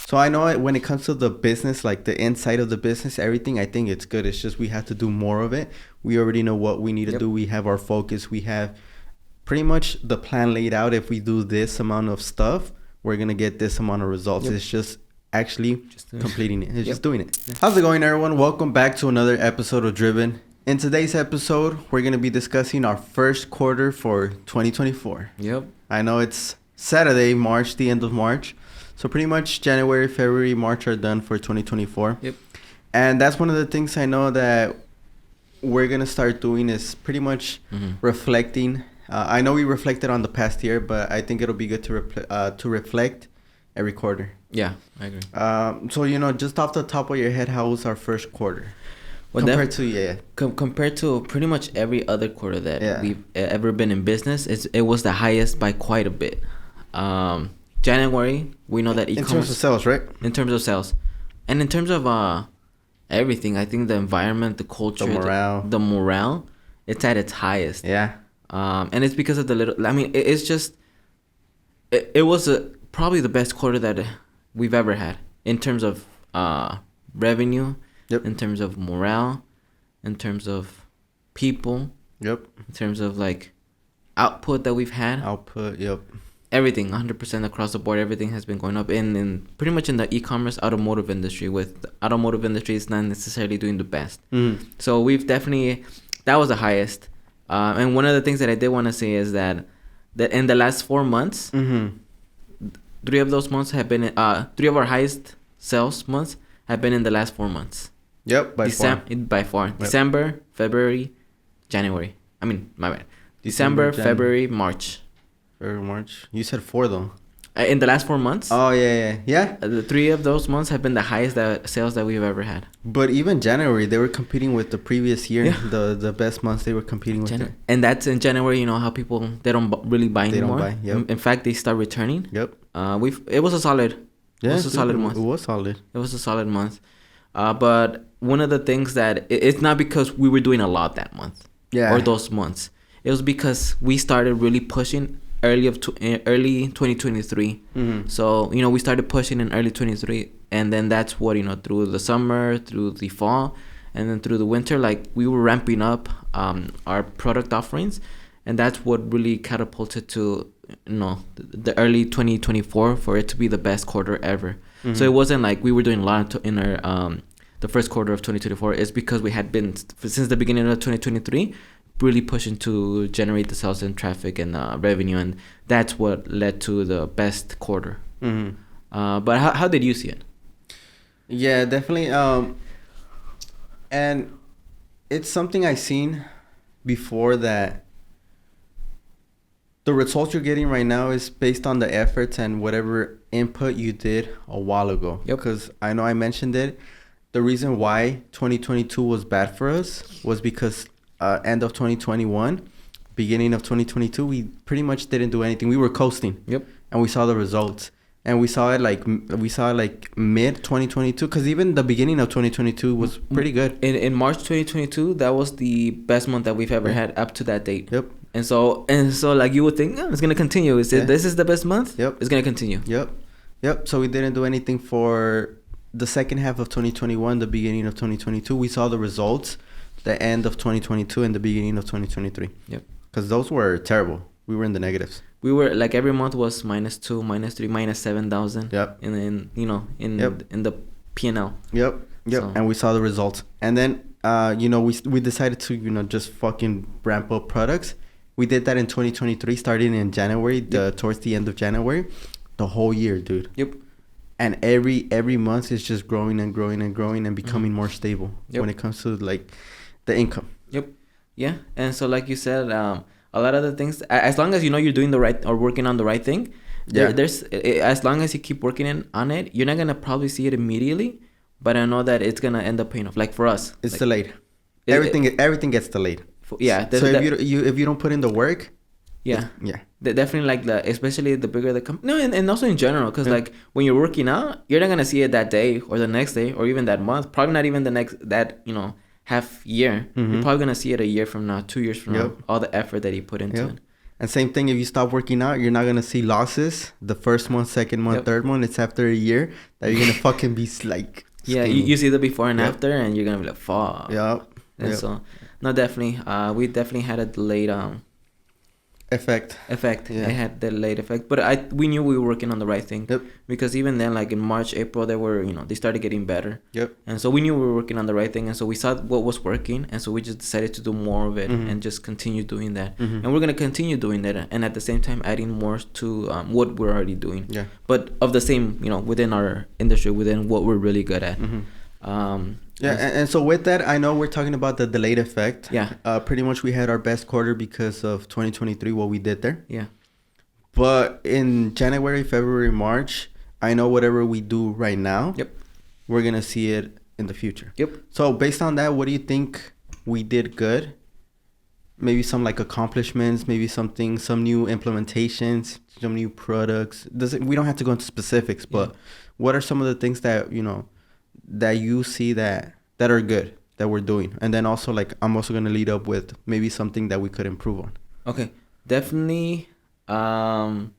So I know when it comes to the business, like the inside of the business, everything, I think it's good. It's just we have to do more of it. We already know what we need to do. We have our focus. We have pretty much the plan laid out. If we do this amount of stuff, we're going to get this amount of results. It's just actually completing it. It's just doing it. How's it going, everyone? Welcome back to another episode of Driven. In today's episode, we're going to be discussing our first quarter for 2024. I know it's Saturday, March, the end of March. So pretty much January, February, March are done for 2024. And that's one of the things I know that we're going to start doing is pretty much reflecting. I know we reflected on the past year, but I think it'll be good to reflect every quarter. Yeah, I agree. So, just off the top of your head, how was our first quarter? Well, compared to pretty much every other quarter that we've ever been in business, it was the highest by quite a bit. January, we know that e-commerce... In terms of sales, right? In terms of sales. And in terms of everything, I think the environment, the culture... The morale, it's at its highest. Yeah. And it's because of the little... I mean, it's just... It was probably the best quarter that we've ever had. In terms of revenue, in terms of morale, in terms of people, in terms of, like, output that we've had. Everything, 100% across the board, everything has been going up in pretty much in the e-commerce automotive industry. With the automotive industry, it's not necessarily doing the best. So we've definitely, that was the highest. And one of the things that I did want to say is that in the last 4 months, 3 of those months have been, 3 of our highest sales months have been in the last 4 months. By far. December, February, January. I mean, my bad. December, February, March. March. You said 4 though. In the last 4 months. Oh yeah. The 3 of those months have been the highest sales that we've ever had. But even January, they were competing with the previous year. The best months they were competing with. And that's in January. You know how people they don't really buy anymore. They don't buy. In fact, they start returning. It was a solid. Yeah, it was a solid month. It was solid. It was a solid month. But one of the things that it's not because we were doing a lot that month. Or those months. It was because we started really pushing early 2023. So we started pushing in early 23, and then that's what through the summer, through the fall, and then through the winter, like we were ramping up our product offerings, and that's what really catapulted to the early 2024 for it to be the best quarter ever. So it wasn't like we were doing a lot in our the first quarter of 2024. It's because we had been since the beginning of 2023 really pushing to generate the sales and traffic and revenue, and that's what led to the best quarter. But how did you see it? Yeah, definitely. And it's something I've seen before, that the results you're getting right now is based on the efforts and whatever input you did a while ago. Because I know I mentioned it. The reason why 2022 was bad for us was because end of 2021, beginning of 2022, we pretty much didn't do anything. We were coasting. And we saw the results. And we saw it like mid 2022, because even the beginning of 2022 was pretty good. In March 2022, that was the best month that we've ever had up to that date. And so like you would think, it's gonna continue. This is the best month. It's gonna continue. So we didn't do anything for the second half of 2021, the beginning of 2022. We saw the results the end of 2022 and the beginning of 2023. Because those were terrible. We were in the negatives. We were like every month was -2, -3, -7,000. In the P&L. So. And we saw the results. And then we decided to just fucking ramp up products. We did that in 2023, starting in January, towards the end of January, the whole year, dude. And every month is just growing and growing and growing and becoming more stable when it comes to like the income. Yeah. And so like you said, a lot of the things, as long as you're doing the right or working on the right thing, there's as long as you keep working on it, you're not gonna probably see it immediately, but I know that it's gonna end up paying off. Like for us, it's delayed. Everything gets delayed. So if you don't put in the work, definitely, like especially the bigger the company. No, and also in general, because like when you're working out, you're not gonna see it that day or the next day or even that month. Probably not even the next half year. You're probably gonna see it a year from now, 2 years from now. All the effort that you put into it. And same thing, if you stop working out, you're not going to see losses the first month, second month, third month. It's after a year that you're going to fucking be like... Yeah, you see the before and after, and you're going to be like, fuck. Yep. And so, no, definitely. We definitely had a delayed... effect. Yeah. It had the late effect, but we knew we were working on the right thing. Yep. Because even then, like in March, April, they started getting better. Yep. And so we knew we were working on the right thing, and so we saw what was working, and so we just decided to do more of it and just continue doing that. And we're gonna continue doing that, and at the same time adding more to what we're already doing. Yeah. But of the same, within our industry, within what we're really good at. And so with that, I know we're talking about the delayed effect. Yeah. Pretty much we had our best quarter because of 2023, what we did there. Yeah. But in January, February, March, I know whatever we do right now, we're going to see it in the future. Yep. So based on that, what do you think we did good? Maybe some like accomplishments, maybe some new implementations, some new products. We don't have to go into specifics, but what are some of the things that, that you see that are good that we're doing? And then also, like, I'm also going to lead up with maybe something that we could improve on. Okay. Definitely the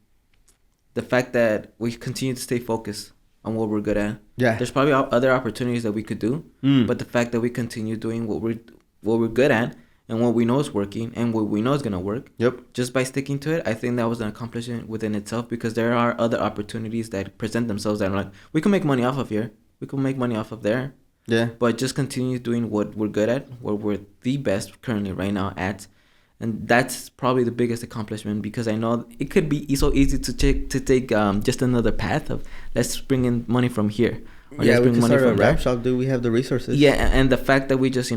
fact that we continue to stay focused on what we're good at. Yeah. There's probably other opportunities that we could do, but the fact that we continue doing what we're good at and what we know is working and what we know is going to work. Yep. Just by sticking to it, I think that was an accomplishment within itself, because there are other opportunities that present themselves that are like, we can make money off of here. We can make money off of there. Yeah. But just continue doing what we're good at, what we're the best currently right now at. And that's probably the biggest accomplishment, because I know it could be so easy to take just another path of, let's bring in money from here. Or let's bring money from a wrap shop. Do we have the resources? Yeah, and the fact that we just,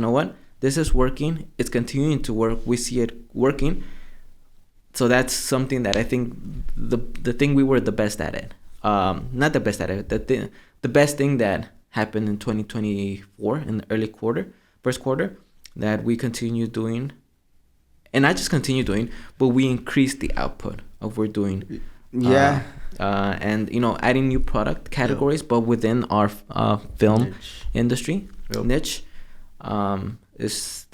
this is working. It's continuing to work. We see it working. So that's something that I think the thing we were the best at it. Not the best at it. The best thing that happened in 2024 in the first quarter, that we continue doing, and not just continue doing, but we increase the output of what we're doing. Yeah. And adding new product categories, but within our film industry niche, is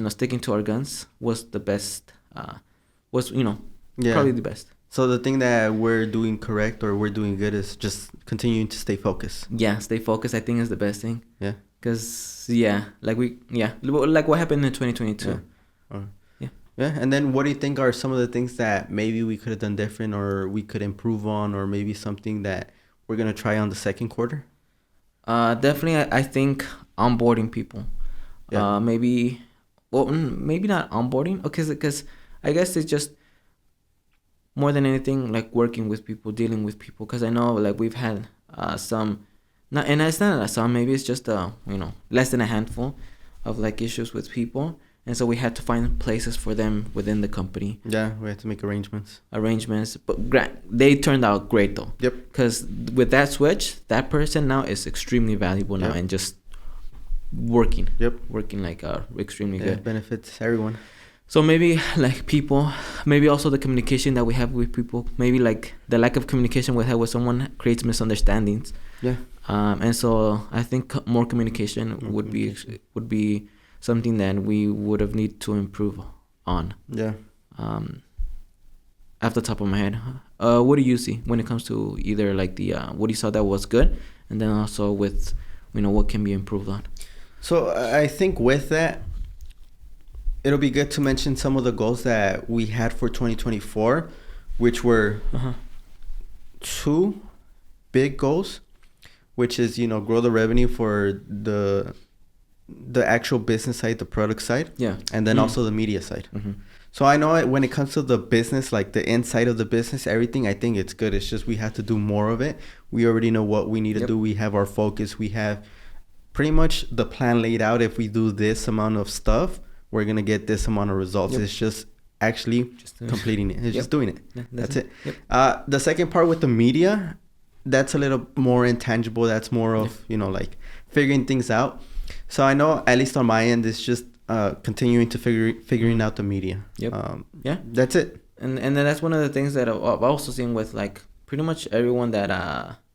sticking to our guns was the best. Probably the best. So the thing that we're doing correct or we're doing good is just continuing to stay focused. Yeah, stay focused, I think, is the best thing. Yeah. Because, like what happened in 2022. Yeah, and then what do you think are some of the things that maybe we could have done different or we could improve on, or maybe something that we're going to try on the second quarter? Definitely, I think onboarding people. Yeah. Maybe not onboarding, because I guess it's just more than anything, like working with people, dealing with people. Because I know, like, we've had some, and it's not some, maybe it's just less than a handful of like issues with people, and so we had to find places for them within the company. Yeah, we had to make arrangements, but they turned out great though. Yep. Because with that switch, that person now is extremely valuable now, and just working. Yep. Working like extremely good. It benefits everyone. So maybe like people, maybe also the communication that we have with people, maybe like the lack of communication we have with someone creates misunderstandings. Yeah. And so I think more communication would be something that we would have need to improve on. Yeah. Off the top of my head, what do you see when it comes to either like the what you saw that was good, and then also with what can be improved on? So I think with that, it'll be good to mention some of the goals that we had for 2024, which were two big goals, which is, grow the revenue for the actual business side, the product side. Yeah. And then also the media side. Mm-hmm. So I know when it comes to the business, like the inside of the business, everything, I think it's good. It's just we have to do more of it. We already know what we need to do. We have our focus. We have pretty much the plan laid out. If we do this amount of stuff, we're going to get this amount of results. Yep. It's just actually completing it. It's just doing it. Yeah, that's it. Yep. The second part with the media, that's a little more intangible. That's more of, like figuring things out. So I know, at least on my end, it's just continuing to figuring out the media. Yep. That's it. And then that's one of the things that I've also seen with like pretty much everyone that,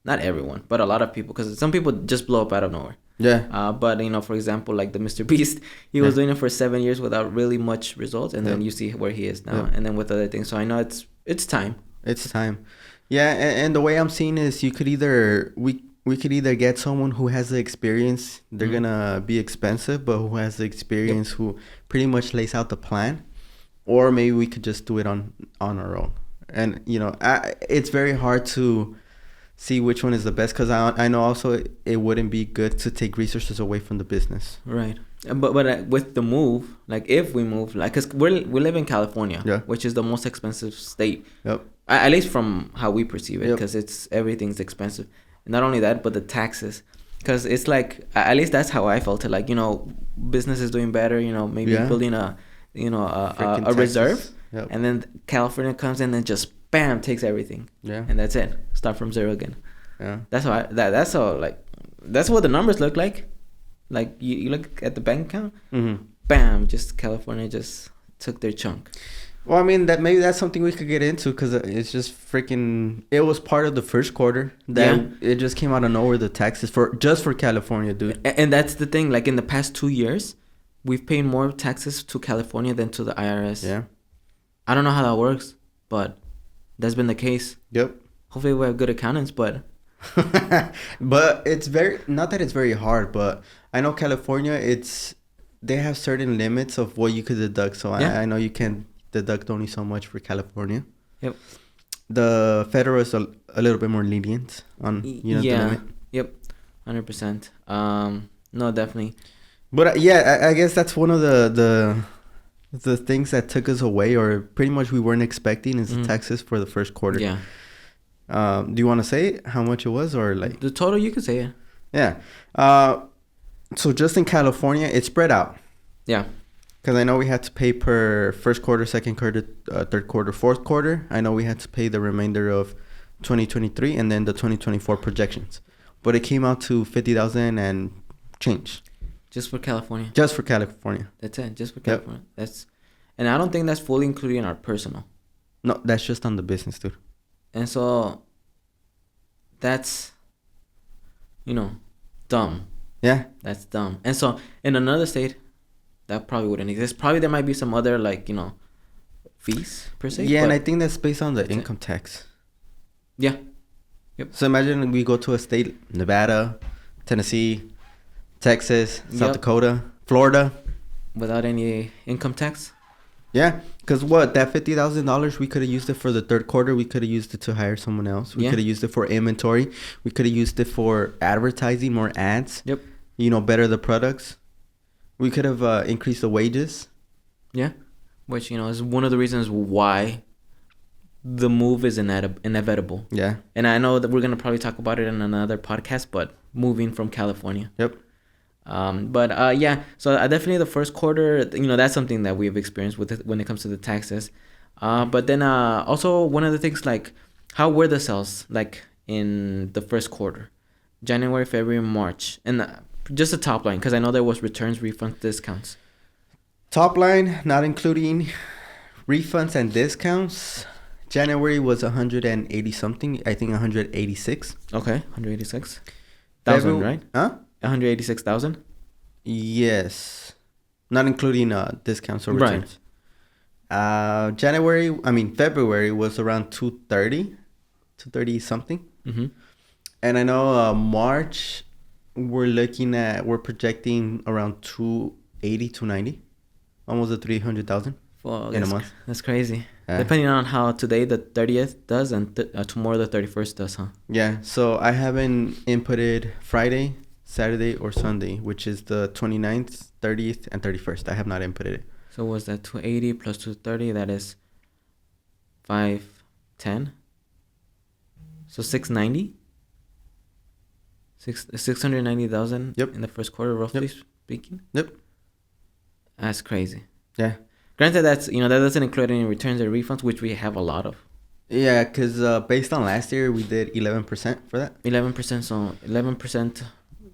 not everyone, but a lot of people, because some people just blow up out of nowhere. Yeah. But, you know, for example, like the Mr. Beast, he was doing it for 7 years without really much results. And then you see where he is now. And then with other things. So I know it's time. It's time. Yeah. And the way I'm seeing is we could either get someone who has the experience. They're going to be expensive, but who has the experience, who pretty much lays out the plan. Or maybe we could just do it on our own. And, you know, it's very hard to see which one is the best, because I know also it wouldn't be good to take resources away from the business. Right. But with the move, like if we move, like, because we live in California, which is the most expensive state. Yep. At least from how we perceive it, because everything's expensive. And not only that, but the taxes. Because it's like, at least that's how I felt it. Like, you know, business is doing better, you know, maybe building a reserve. Yep. And then California comes in and just bam, takes everything. Yeah. And that's it. Start from zero again. Yeah. That's how that's what the numbers look like. Like you look at the bank account, bam, just California just took their chunk. Well, I mean, maybe that's something we could get into, because it's just freaking. It was part of the first quarter that it just came out of nowhere. The taxes for California, dude. And that's the thing. Like in the past 2 years, we've paid more taxes to California than to the IRS. Yeah. I don't know how that works, but that's been the case. Yep. Hopefully we have good accountants, but but it's not that it's very hard, but I know California, they have certain limits of what you could deduct. So I know you can deduct only so much for California. Yep. The federal is a little bit more lenient on the limit. Yep. 100%. No, definitely. But I guess that's one of the things that took us away, or pretty much we weren't expecting, is the taxes for the first quarter. Yeah. Do you want to say how much it was, or like the total? You could say it. Yeah. So just in California, it's spread out. Yeah. Because I know we had to pay per first quarter, second quarter, third quarter, fourth quarter. I know we had to pay the remainder of 2023 and then the 2024 projections. But it came out to $50,000 and change. Just for California. Just for California. That's it. Just for California. Yep. And I don't think that's fully included in our personal. No, that's just on the business, dude. And so that's, dumb. Yeah. That's dumb. And so in another state, that probably wouldn't exist. Probably there might be some other, fees per se. Yeah, and I think that's based on the income tax. Yeah. Yep. So imagine we go to a state, Nevada, Tennessee, Texas, South Dakota, Florida. Without any income tax? Yeah, because that $50,000, we could have used it for the third quarter. We could have used it to hire someone else. We could have used it for inventory. We could have used it for advertising, more ads. Yep. Better the products. We could have increased the wages. Yeah, which, is one of the reasons why the move is inevitable. Yeah. And I know that we're going to probably talk about it in another podcast, but moving from California. Yep. So definitely the first quarter, that's something that we've experienced with it when it comes to the taxes. But then also one of the things, how were the sales in the first quarter? January, February, March, and just the top line, because I know there was returns, refunds, discounts. Top line, not including refunds and discounts. January was 180 something. I think 186. Okay, 186,000, right? Huh? 186,000. Yes, not including discounts or returns. Right. February was around 230 something. Mm-hmm. And I know March we're projecting around 280, 290, almost 300,000 in a month. That's crazy. Depending on how today the 30th does and tomorrow the 31st does, huh? Yeah. So I haven't inputted Friday, Saturday, or Sunday, which is the 29th, 30th, and 31st. I have not inputted it. So was that 280 plus 230? That is 510. So 690. 690,000. Yep. In the first quarter, roughly speaking. Yep. That's crazy. Yeah. Granted, that doesn't include any returns or refunds, which we have a lot of. Yeah, because based on last year, we did 11% for that. 11%. So 11%.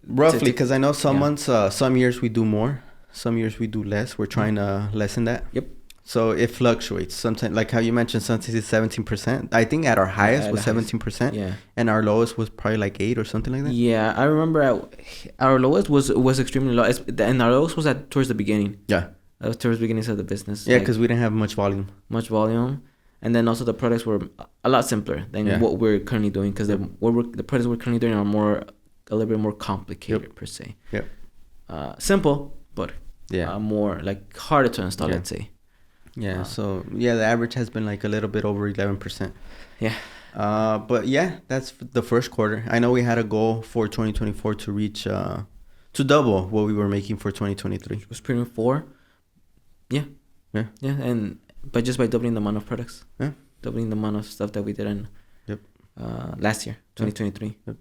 Roughly, because I know some months, some years we do more, some years we do less. We're trying to lessen that. Yep. So it fluctuates. Sometimes, like how you mentioned, sometimes it's 17%. I think at our highest was 17%. Yeah. And our lowest was probably like 8 or something like that. Yeah, I remember our lowest was extremely low, and our lowest was towards the beginning. Yeah. Towards the beginnings of the business. Yeah, because we didn't have much volume. And then also the products were a lot simpler than what we're currently doing, because the products we're currently doing are a little bit more complicated per se. Yep. Simple, but more like harder to install. Let's say. Yeah. So the average has been like a little bit over 11%. Yeah. But yeah, that's the first quarter. I know we had a goal for 2024 to reach to double what we were making for 2023. It was pretty much 4. Yeah. And but just by doubling the amount of products. Yeah. Doubling the amount of stuff that we did in last year, 2023. Yep.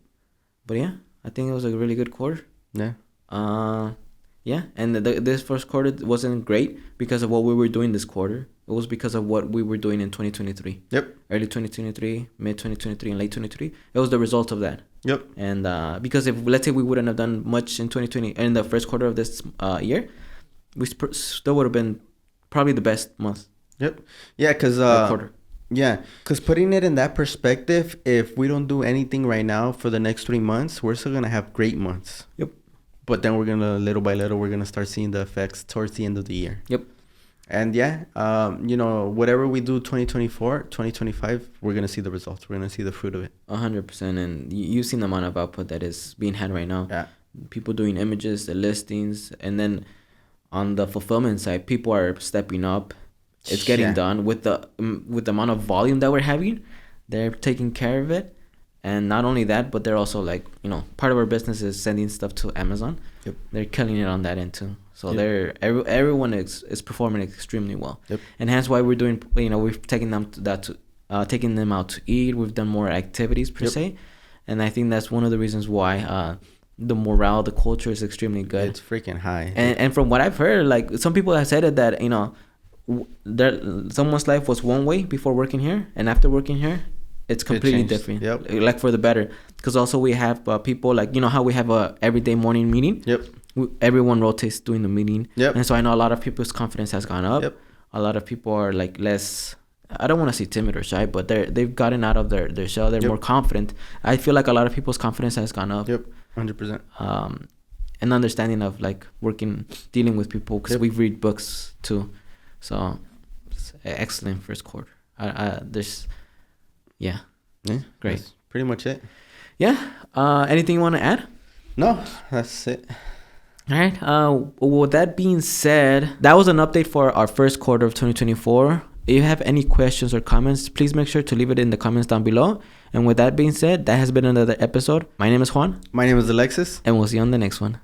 But yeah, I think it was a really good quarter. Yeah. And this first quarter wasn't great because of what we were doing this quarter. It was because of what we were doing in 2023. Yep. Early 2023, mid 2023, and late 2023. It was the result of that. Yep. And because if, let's say, we wouldn't have done much in 2020 in the first quarter of this year, we still would have been probably the best month. Yep. Yeah, because quarter. Yeah, because putting it in that perspective, if we don't do anything right now for the next 3 months, we're still gonna have great months. Yep. But then we're gonna, little by little, we're gonna start seeing the effects towards the end of the year. Yep. And whatever we do 2024, 2025, we're gonna see the results. We're gonna see the fruit of it. 100%. And you've seen the amount of output that is being had right now. Yeah. People doing images, the listings, and then on the fulfillment side, people are stepping up. It's getting done with the amount of volume that we're having. They're taking care of it. And not only that, but they're also part of our business is sending stuff to Amazon. Yep. They're killing it on that end too. So everyone is performing extremely well. Yep. And hence why we're doing, we've taken them taking them out to eat. We've done more activities per se. And I think that's one of the reasons why the morale, the culture is extremely good. It's freaking high. And from what I've heard, like some people have said it that, someone's life was one way before working here, and after working here, it's completely different. Yep. Like for the better. Because also we have people like, how we have a everyday morning meeting. Yep. Everyone rotates doing the meeting. Yep. And so I know a lot of people's confidence has gone up. Yep. A lot of people are like less, I don't want to say timid or shy, but they've gotten out of their shell. They're more confident. I feel like a lot of people's confidence has gone up. Yep. 100%. And understanding of like dealing with people, because we read books too. So it's excellent first quarter. Yeah, great. That's pretty much it. Yeah. Anything you want to add? No, that's it. All right. With that being said, that was an update for our first quarter of 2024. If you have any questions or comments, please make sure to leave it in the comments down below. And with that being said, that has been another episode. My name is Juan. My name is Alexis. And we'll see you on the next one.